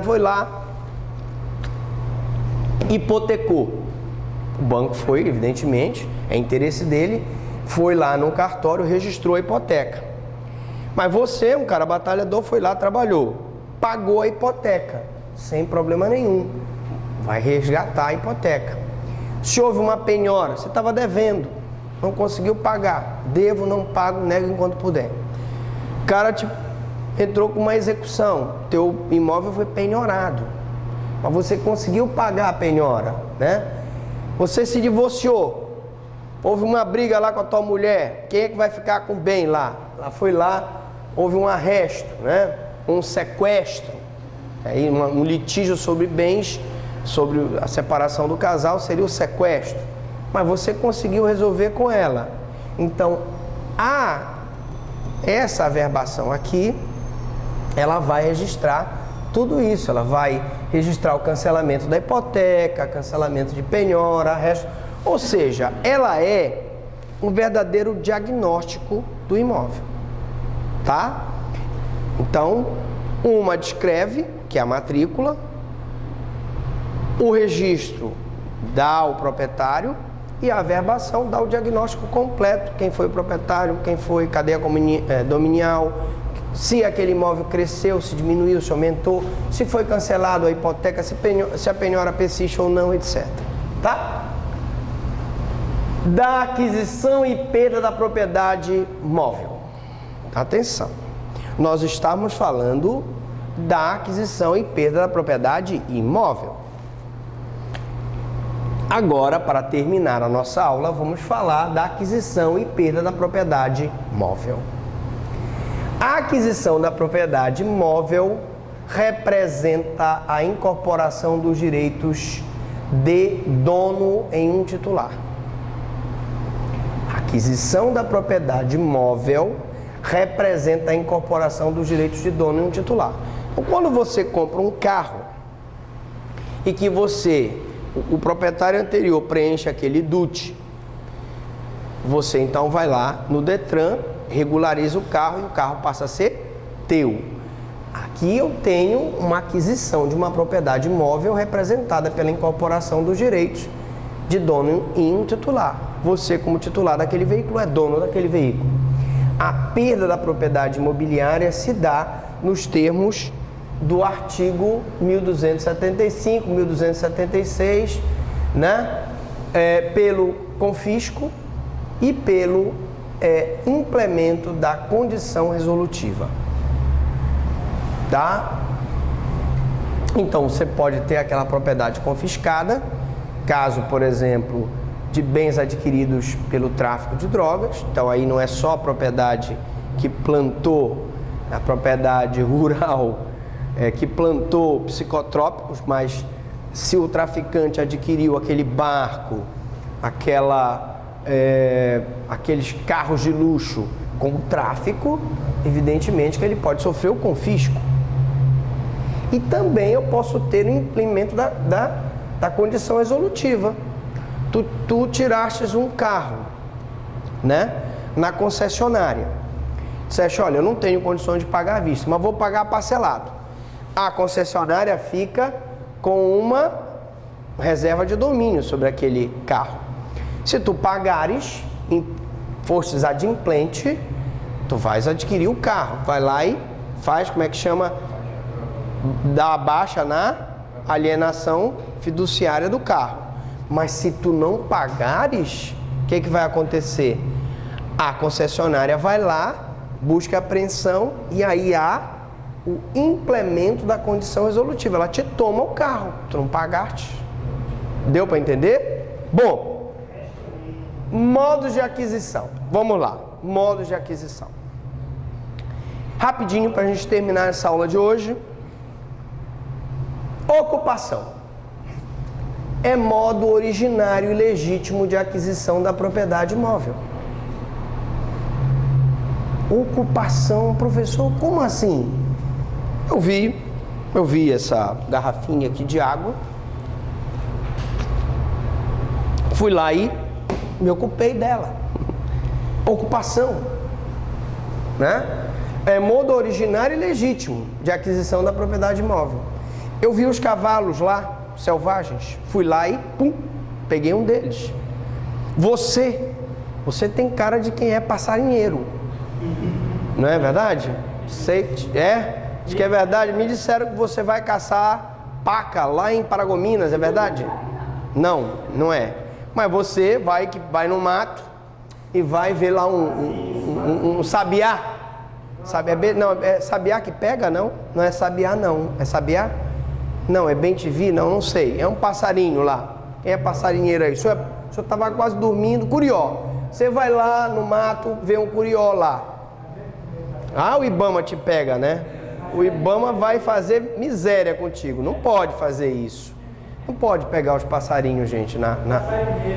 foi lá, hipotecou. O banco foi, evidentemente, é interesse dele, foi lá no cartório, registrou a hipoteca. Mas você, um cara batalhador, foi lá, trabalhou, pagou a hipoteca, sem problema nenhum. Vai resgatar a hipoteca. Se houve uma penhora, você estava devendo, não conseguiu pagar, devo, não pago, nego enquanto puder. O cara entrou com uma execução, teu imóvel foi penhorado, mas você conseguiu pagar a penhora, né? Você se divorciou, houve uma briga lá com a tua mulher, quem é que vai ficar com o bem lá? Ela foi lá, houve um arresto, né? Um sequestro, aí um litígio sobre bens, sobre a separação do casal seria o sequestro, mas você conseguiu resolver com ela. Então, essa averbação aqui, ela vai registrar tudo isso, ela vai registrar o cancelamento da hipoteca, cancelamento de penhora, arresto, ou seja, ela é um verdadeiro diagnóstico do imóvel, tá? Então, uma descreve, que é a matrícula, o registro dá ao proprietário e a averbação dá o diagnóstico completo, quem foi o proprietário, quem foi, cadeia dominial, se aquele imóvel cresceu, se diminuiu, se aumentou, se foi cancelado a hipoteca, se a penhora persiste ou não, etc. Tá? Da aquisição e perda da propriedade móvel. Atenção, nós estamos falando da aquisição e perda da propriedade imóvel. Agora, para terminar a nossa aula, vamos falar da aquisição e perda da propriedade móvel. A aquisição da propriedade móvel representa a incorporação dos direitos de dono em um titular. A aquisição da propriedade móvel representa a incorporação dos direitos de dono em um titular. Então, quando você compra um carro e que o proprietário anterior preenche aquele DUT, você então vai lá no Detran, regulariza o carro e o carro passa a ser teu. Aqui eu tenho uma aquisição de uma propriedade móvel representada pela incorporação dos direitos de dono em um titular. Você, como titular daquele veículo, é dono daquele veículo. A perda da propriedade imobiliária se dá nos termos do artigo 1275, 1276, né? Pelo confisco e pelo implemento da condição resolutiva. Tá? Então, você pode ter aquela propriedade confiscada, caso, por exemplo, de bens adquiridos pelo tráfico de drogas. Então, aí não é só a propriedade que plantou, a propriedade rural que plantou psicotrópicos, mas se o traficante adquiriu aquele barco, aqueles carros de luxo com o tráfico, evidentemente que ele pode sofrer o confisco. E também eu posso ter o implemento da condição resolutiva. Tu tirastes um carro, né, na concessionária. Disseste, olha, eu não tenho condições de pagar à vista, mas vou pagar parcelado. A concessionária fica com uma reserva de domínio sobre aquele carro. Se tu pagares, fostes adimplente, tu vais adquirir o carro. Vai lá e faz, como é que chama? Dá a baixa na alienação fiduciária do carro. Mas se tu não pagares, o que vai acontecer? A concessionária vai lá, busca a apreensão e aí há o implemento da condição resolutiva. Ela te toma o carro, tu não pagaste. Deu para entender? Bom, modos de aquisição. Vamos lá, modos de aquisição. Rapidinho para a gente terminar essa aula de hoje. Ocupação. É modo originário e legítimo de aquisição da propriedade imóvel. Ocupação, professor, como assim? Eu vi essa garrafinha aqui de água, fui lá e me ocupei dela. Ocupação, né? É modo originário e legítimo de aquisição da propriedade imóvel. Eu vi os cavalos lá, selvagens, fui lá e pum, peguei um deles. Você tem cara de quem é passarinheiro, não é verdade? Diz que é verdade. Me disseram que você vai caçar paca lá em Paragominas, é verdade? Não é. Mas você vai no mato e vai ver lá um sabiá. Não, é sabiá que pega, não? Não é sabiá, não. É sabiá? Não, é bem-te-vi? Não sei. É um passarinho lá. Quem é passarinheiro aí? O senhor estava quase dormindo. Curió. Você vai lá no mato, vê um curió lá. Ah, o Ibama te pega, né? O Ibama vai fazer miséria contigo. Não pode fazer isso. Não pode pegar os passarinhos, gente.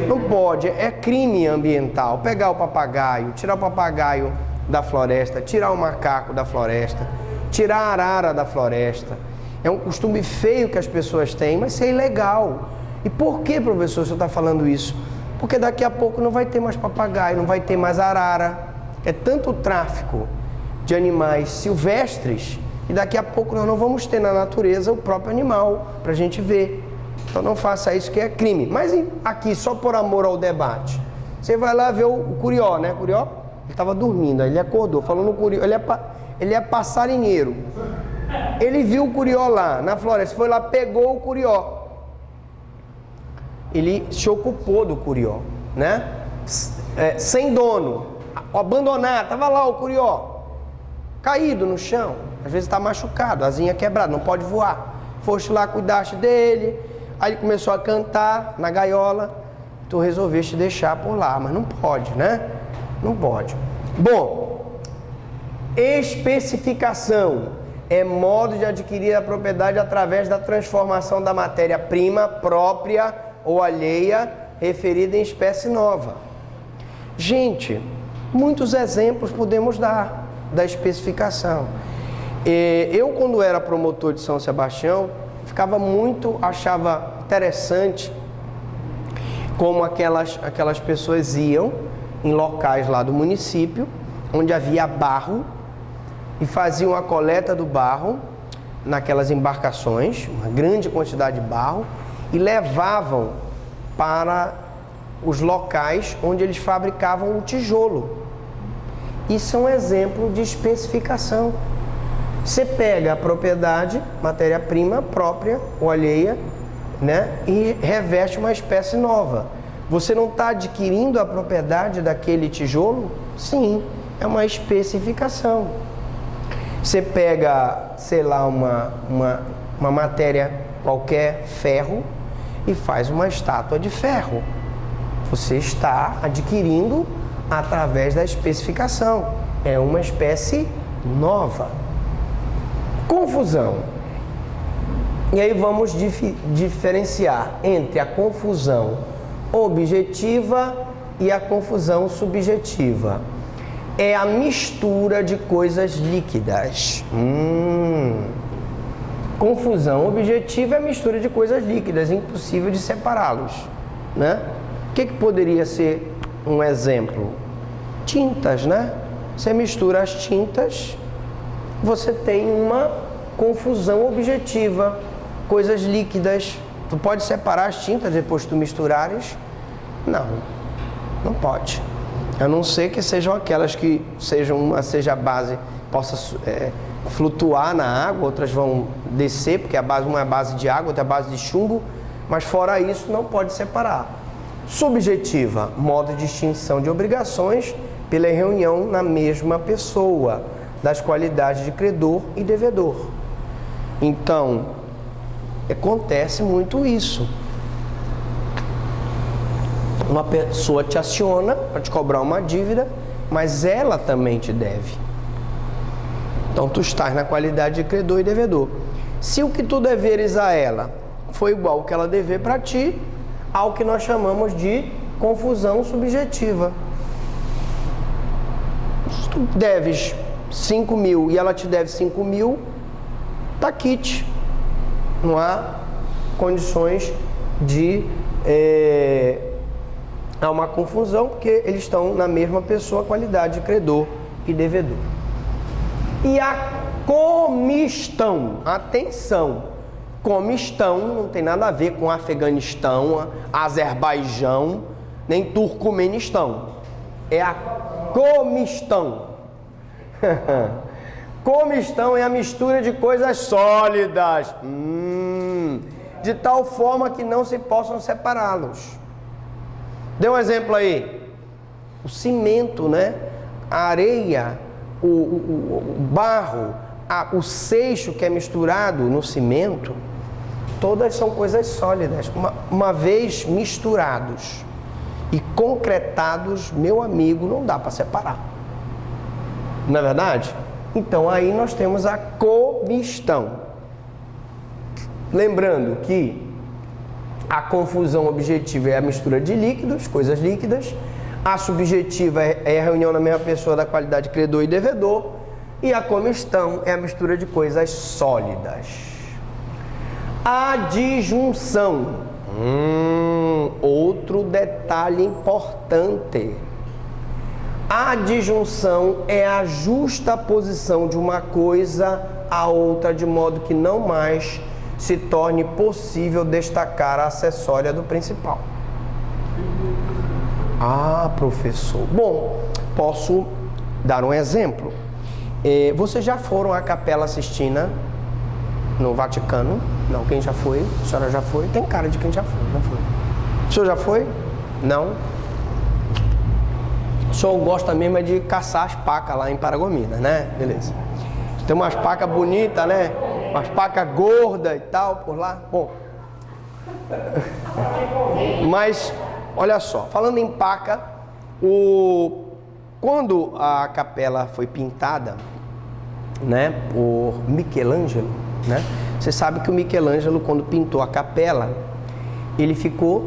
Não pode. É crime ambiental. Pegar o papagaio, tirar o papagaio da floresta, tirar o macaco da floresta, tirar a arara da floresta. É um costume feio que as pessoas têm, mas isso é ilegal. E por que, professor, o senhor está falando isso? Porque daqui a pouco não vai ter mais papagaio, não vai ter mais arara. É tanto o tráfico de animais silvestres e daqui a pouco nós não vamos ter na natureza o próprio animal para a gente ver. Então não faça isso, que é crime. Mas aqui, só por amor ao debate, você vai lá ver o curió, né? Curió, ele estava dormindo, aí ele acordou, falando no curió, ele é passarinheiro. Ele viu o curió lá na floresta, foi lá, pegou o curió. Ele se ocupou do curió, né? Sem dono, abandonado, estava lá o curió, caído no chão, às vezes está machucado, asinha quebrada, não pode voar. Foste lá, cuidaste dele, aí ele começou a cantar na gaiola, tu resolveste deixar por lá, mas não pode, né? Não pode. Bom, especificação é modo de adquirir a propriedade através da transformação da matéria-prima própria ou alheia referida em espécie nova. Gente, muitos exemplos podemos dar da especificação. Eu, quando era promotor de São Sebastião, achava interessante como aquelas pessoas iam em locais lá do município, onde havia barro, e faziam a coleta do barro naquelas embarcações, uma grande quantidade de barro, e levavam para os locais onde eles fabricavam o tijolo. Isso é um exemplo de especificação. Você pega a propriedade, matéria-prima própria ou alheia, né, e reveste uma espécie nova. Você não está adquirindo a propriedade daquele tijolo? Sim, é uma especificação. Você pega, sei lá, uma matéria qualquer, ferro, e faz uma estátua de ferro. Você está adquirindo através da especificação. É uma espécie nova. Confusão. E aí vamos diferenciar entre a confusão objetiva e a confusão subjetiva. É a mistura de coisas líquidas. Confusão objetiva é a mistura de coisas líquidas, impossível de separá-los, né? O que poderia ser um exemplo? Tintas, né? Você mistura as tintas, você tem uma confusão objetiva, coisas líquidas. Tu pode separar as tintas depois que tu misturares? Não pode. A não ser que sejam aquelas que seja a base, possa flutuar na água, outras vão descer, porque uma é a base de água, outra é a base de chumbo, mas fora isso não pode separar. Subjetiva, modo de extinção de obrigações pela reunião na mesma pessoa das qualidades de credor e devedor. Então, acontece muito isso. Uma pessoa te aciona para te cobrar uma dívida, mas ela também te deve. Então, tu estás na qualidade de credor e devedor. Se o que tu deveres a ela foi igual ao que ela dever para ti, há o que nós chamamos de confusão subjetiva. Se tu deves 5 mil e ela te deve 5 mil, tá quite. Não há condições de... Há uma confusão, porque eles estão na mesma pessoa, qualidade de credor e devedor. E a comistão, atenção, Comistão não tem nada a ver com Afeganistão, Azerbaijão, nem Turcomenistão. É a comistão. Comistão é a mistura de coisas sólidas, de tal forma que não se possam separá-los. Dê um exemplo aí. O cimento, né? A areia, o barro, o seixo que é misturado no cimento, todas são coisas sólidas. Uma vez misturados e concretados, meu amigo, não dá para separar. Não é verdade? Então aí nós temos a combustão. Lembrando que a confusão objetiva é a mistura de líquidos, coisas líquidas. A subjetiva é a reunião na mesma pessoa da qualidade credor e devedor. E a combustão é a mistura de coisas sólidas. A disjunção. Outro detalhe importante. A disjunção é a justaposição de uma coisa a outra, de modo que não mais se torne possível destacar a acessória do principal. Ah, professor. Bom, posso dar um exemplo. Vocês já foram à Capela Sistina no Vaticano? Não, quem já foi? A senhora já foi? Tem cara de quem já foi, não foi? O senhor já foi? Não? O senhor gosta mesmo de caçar as pacas lá em Paragominas, né? Beleza. Tem umas pacas bonitas, né? Umas pacas gordas e tal por lá. Bom. Mas, olha só, falando em paca, quando a capela foi pintada, né, por Michelangelo, né? Você sabe que o Michelangelo, quando pintou a capela, ele ficou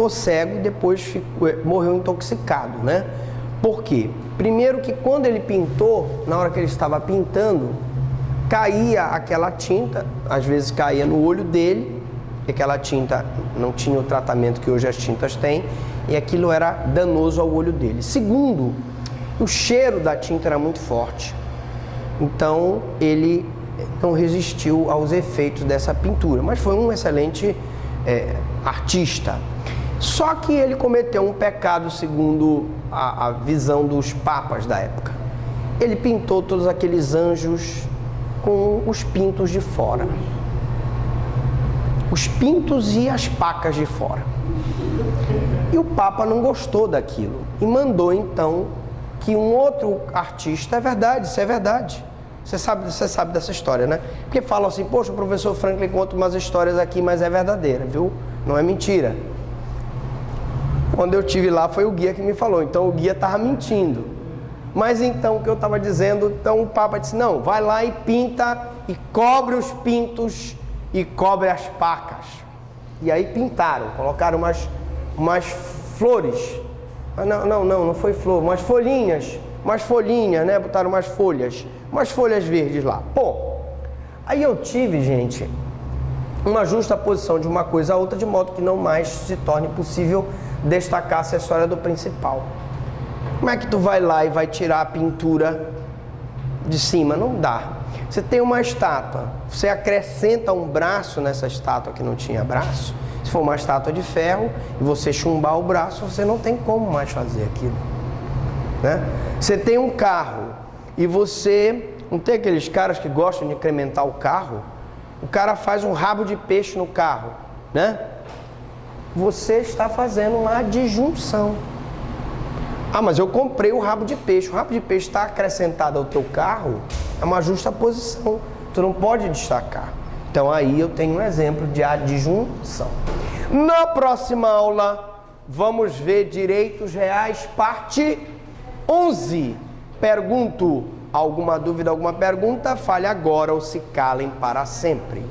cego e depois morreu intoxicado, né? Por quê? Primeiro que quando ele pintou, na hora que ele estava pintando, caía aquela tinta, às vezes caía no olho dele, e aquela tinta não tinha o tratamento que hoje as tintas têm, e aquilo era danoso ao olho dele. Segundo, o cheiro da tinta era muito forte, então ele não resistiu aos efeitos dessa pintura, mas foi um excelente artista. Só que ele cometeu um pecado segundo a visão dos papas da época. Ele pintou todos aqueles anjos com os pintos de fora. Os pintos e as pacas de fora. E o Papa não gostou daquilo e mandou então que um outro artista, isso é verdade. Você sabe dessa história, né? Porque falam assim, poxa, o professor Franklin conta umas histórias aqui, mas é verdadeira, viu? Não é mentira. Quando eu estive lá foi o guia que me falou, então o guia estava mentindo. Mas então o que eu estava dizendo, então o Papa disse, não, vai lá e pinta e cobre os pintos e cobre as pacas. E aí pintaram, colocaram umas flores. Não foi flor, umas folhinhas, né? Botaram umas folhas verdes lá. Bom, aí eu tive, gente, uma justa posição de uma coisa a outra, de modo que não mais se torne possível destacar a acessória do principal. Como é que tu vai lá e vai tirar a pintura de cima? Não dá. Você tem uma estátua, você acrescenta um braço nessa estátua que não tinha braço. Se for uma estátua de ferro e você chumbar o braço, você não tem como mais fazer aquilo, né? Você tem um carro e você... Não tem aqueles caras que gostam de incrementar o carro? O cara faz um rabo de peixe no carro, né? Você está fazendo uma adjunção. Ah, mas eu comprei o rabo de peixe. O rabo de peixe está acrescentado ao teu carro, é uma justa posição. Tu não pode destacar. Então aí eu tenho um exemplo de adjunção. Na próxima aula, vamos ver direitos reais, parte 11. Pergunto, alguma dúvida, alguma pergunta? Fale agora ou se calem para sempre.